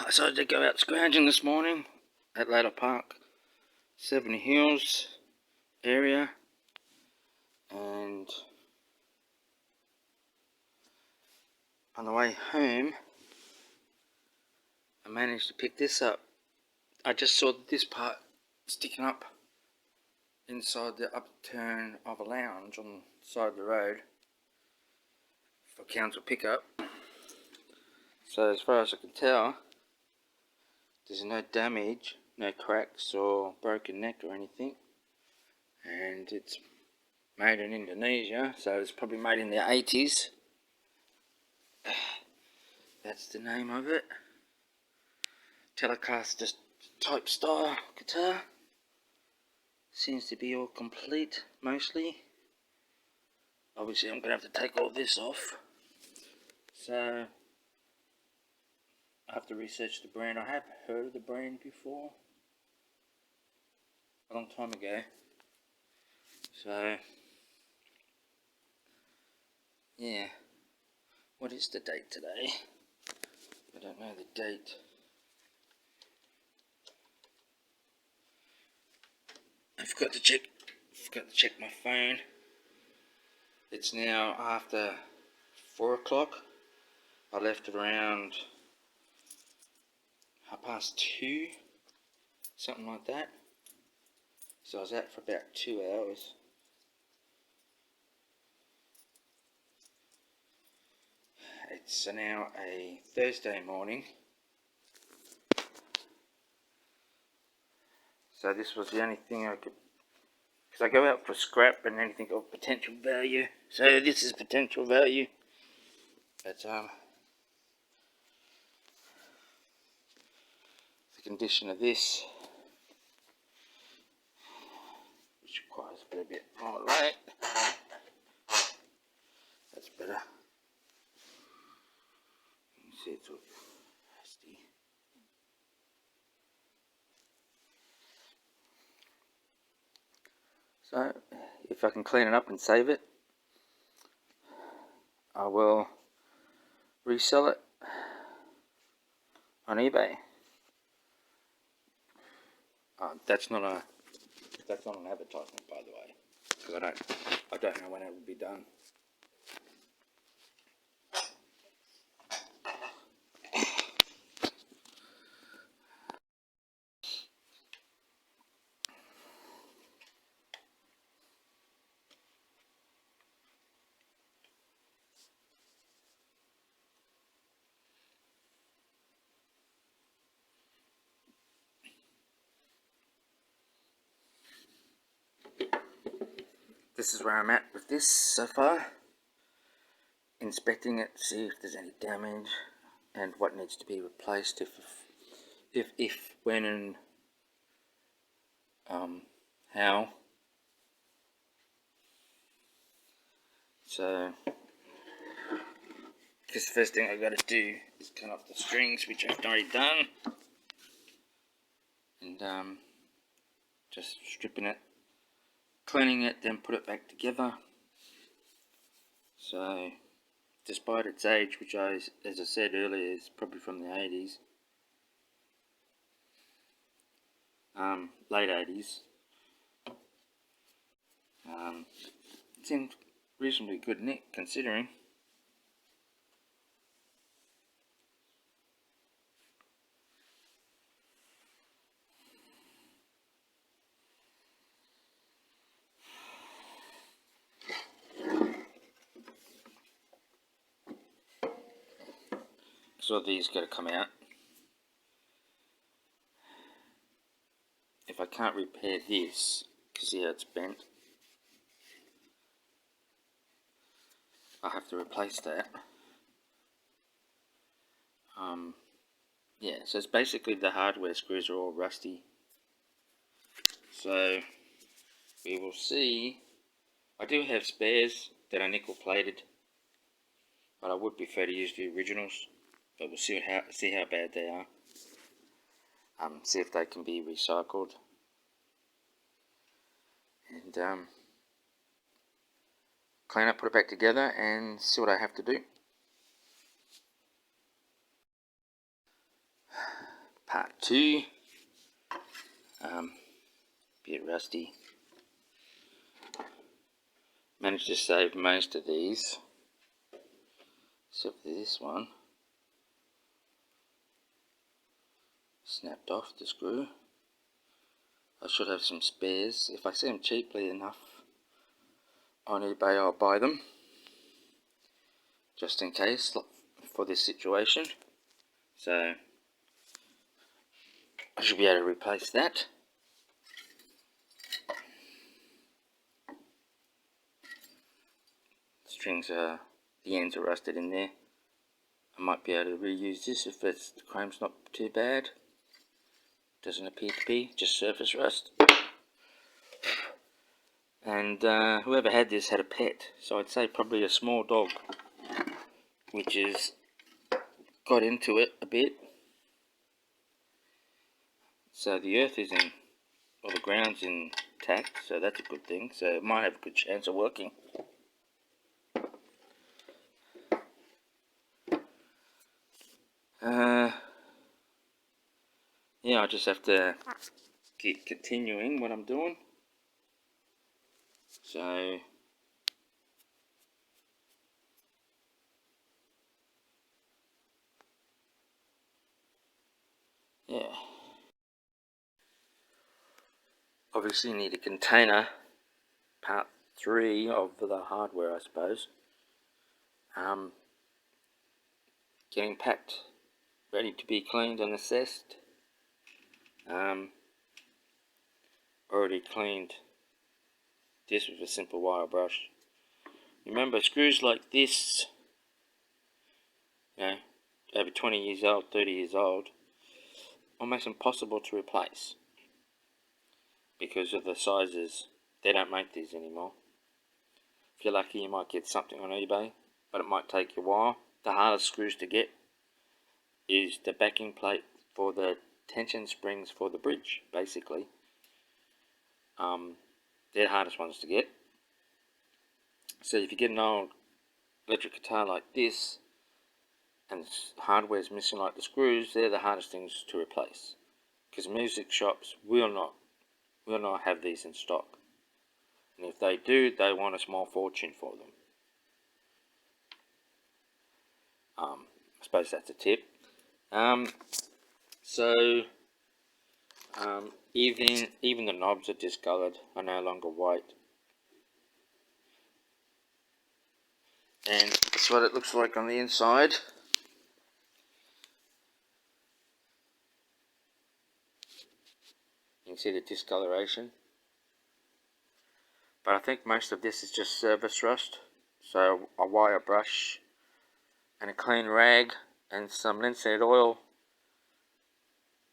I decided to go out scrounging this morning at Ladder Park, 70 Hills area, and on the way home I managed to pick this up. I just saw this part sticking up inside the upturn of a lounge on the side of the road for council pickup. So as far as I can tell, there's no damage, no cracks or broken neck or anything, and it's made in Indonesia, so it's probably made in the 80s. That's the name of it. Telecaster type style guitar. Seems to be all complete, mostly. Obviously I'm going to have to take all this off. So I have to research the brand. I have heard of the brand before, a long time ago. So yeah, what is the date today? I don't know the date. I forgot to check my phone. It's now after 4 o'clock. I left around 2:30, something like that. So I was out for about 2 hours. It's now a Thursday morning. So this was the only thing I could, because I go out for scrap and anything of potential value. So this is potential value. But the condition of this, which requires a bit more light. That's better. You can see it's all rusty. So if I can clean it up and save it, I will resell it on eBay. That's not an advertisement, by the way, because I don't know when it will be done. This is where I'm at with this so far. Inspecting it, see if there's any damage and what needs to be replaced, if when, and how. So, because the first thing I got to do is cut off the strings, which I've already done, and just stripping it, cleaning it, then put it back together. So, despite its age, which as I said earlier is probably from the 80s, late 80s, it's in reasonably good nick considering. So these got to come out. If I can't repair this, because see how it's bent, I have to replace that. Yeah, so it's basically the hardware screws are all rusty. So we will see. I do have spares that are nickel plated, but I would prefer to use the originals. But we'll see how bad they are. See if they can be recycled, and clean up, put it back together, and see what I have to do. part 2. Bit rusty. Managed to save most of these, except for this one. Snapped off the screw. I should have some spares. If I see them cheaply enough on eBay, I'll buy them, just in case, for this situation. So I should be able to replace that. Strings are, the ends are rusted in there. I might be able to reuse this if the chrome's not too bad. Doesn't appear to be, just surface rust. And whoever had this had a pet, so I'd say probably a small dog, which is got into it a bit. So the earth is in, or the ground's intact, so that's a good thing. So it might have a good chance of working. Yeah, I just have to keep continuing what I'm doing. So yeah, obviously you need a container, part 3 of the hardware, I suppose. Getting packed, ready to be cleaned and assessed. Already cleaned this with a simple wire brush. Remember, screws like this, you know, over 20 years old, 30 years old, almost impossible to replace because of the sizes. They don't make these anymore. If you're lucky, you might get something on eBay, but it might take you a while. The hardest screws to get is the backing plate for the tension springs for the bridge, basically. They're the hardest ones to get. So if you get an old electric guitar like this, and hardware is missing like the screws, they're the hardest things to replace. Because music shops will not have these in stock. And if they do, they want a small fortune for them. I suppose that's a tip. Even the knobs are discoloured, are no longer white. And that's what it looks like on the inside. You can see the discoloration. But I think most of this is just surface rust. So a wire brush and a clean rag and some linseed oil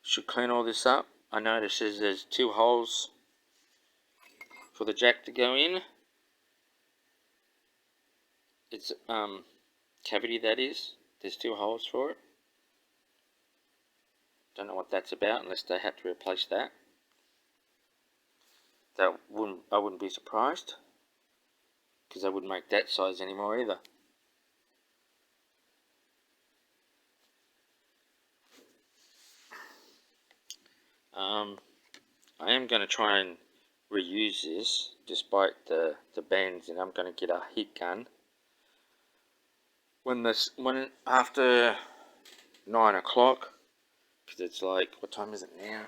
should clean all this up. I notice there's 2 holes for the jack to go in. It's cavity, that is. There's 2 holes for it. Don't know what that's about unless they had to replace that. I wouldn't be surprised, because they wouldn't make that size anymore either. I am going to try and reuse this despite the bends, and I'm going to get a heat gun when after 9 o'clock, because it's like, what time is it now?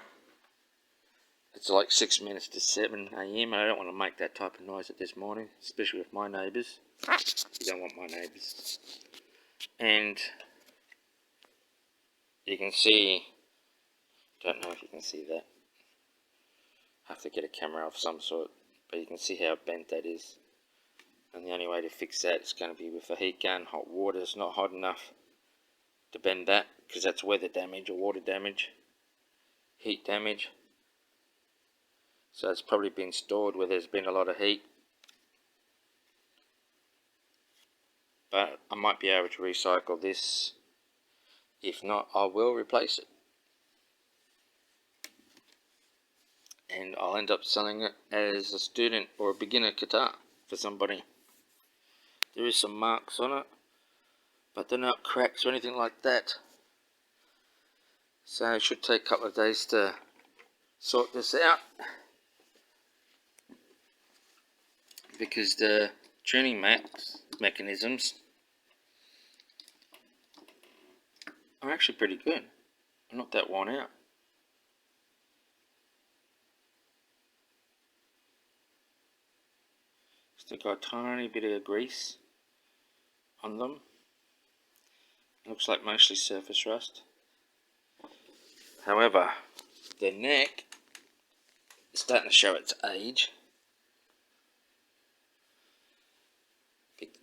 It's like 6 minutes to 7 AM. I don't want to make that type of noise at this morning, especially with my neighbours. You don't want my neighbours. And you can see, don't know if you can see that. I have to get a camera of some sort, but you can see how bent that is. And the only way to fix that is going to be with a heat gun. Hot water is not hot enough to bend that, because that's weather damage or water damage, heat damage. So it's probably been stored where there's been a lot of heat. But I might be able to recycle this. If not, I will replace it. And I'll end up selling it as a student or a beginner guitar for somebody. There is some marks on it, but they're not cracks or anything like that. So it should take a couple of days to sort this out, because the tuning mechanisms are actually pretty good. They're not that worn out. Still got a tiny bit of grease on them. Looks like mostly surface rust. However, the neck is starting to show its age,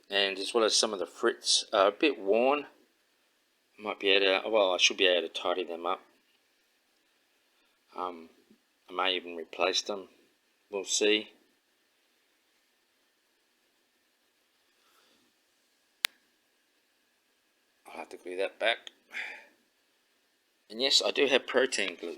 and as well as some of the frets are a bit worn. Might be able to, well, I should be able to tidy them up. I may even replace them. We'll see. I'll have to glue that back. And yes, I do have protein glue.